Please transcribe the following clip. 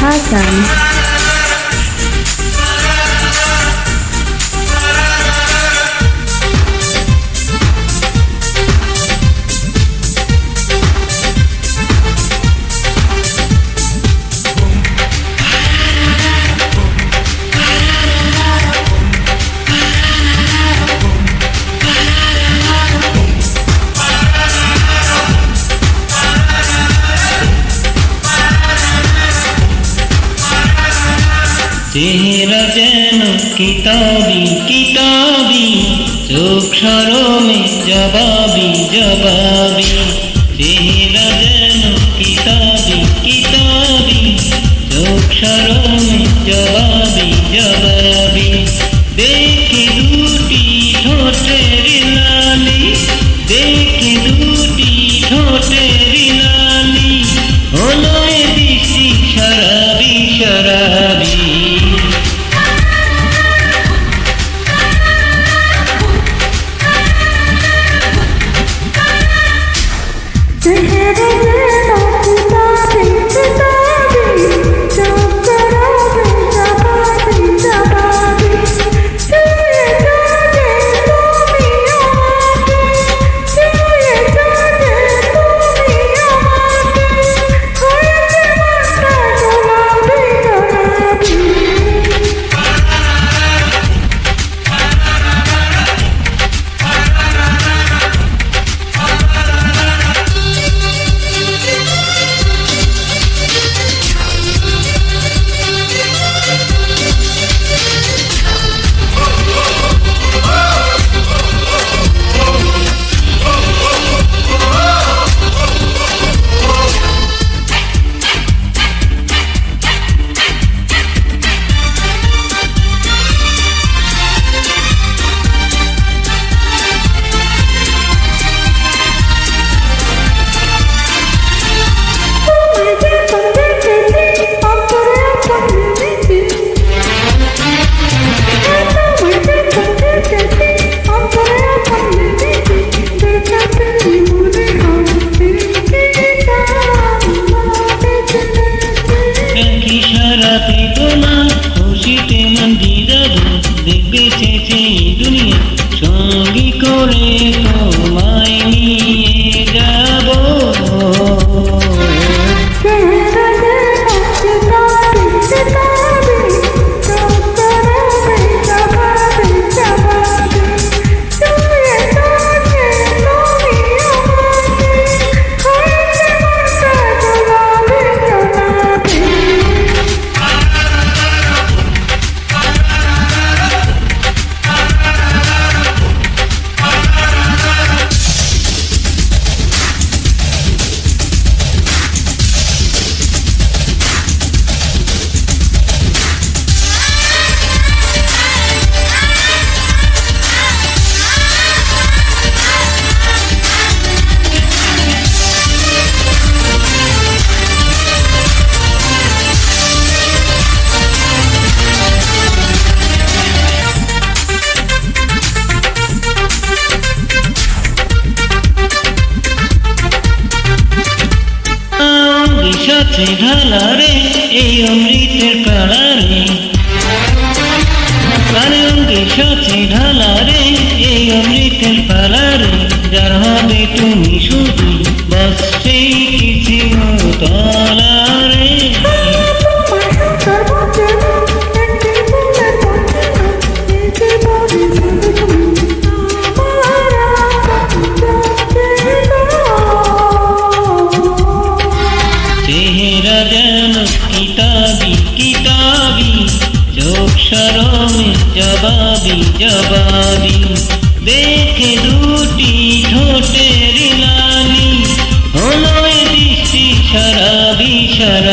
হাসান। চেহারা যেন কিতাবি কিতাবি, চোখ সরমে জবাবি জবাবি। চেহারা যেন কিতাবি কিতাবি, চোখ সরমে জবাবি জবাবি। দেখে দুটি ঠোঁটের লালি, দেখে দুটি ঠোঁটের লালি, হলো এ দৃষ্টি শরাবি শরাবি। খুশিতে মন দিদাবো, দেখবে চেয়েছে দুনিয়া, সঙ্গী করে তোমায় নিয়ে যাবো। সাথে ঢালা রে এই অমৃতের কালা রে, আরে অঙ্গের সাথে ঢালা রে এই অমৃতের পালা রে। যার হবে তুমি শুধু বাস সেই কিছু তলা রে। চেহারা যেন কিতাবি কিতাবি, চোখ সরমে জবাবি জবাবি। দেখে দুটি ঠোঁটের লালি, হলো এ দৃষ্টি শরাবি শরাবি।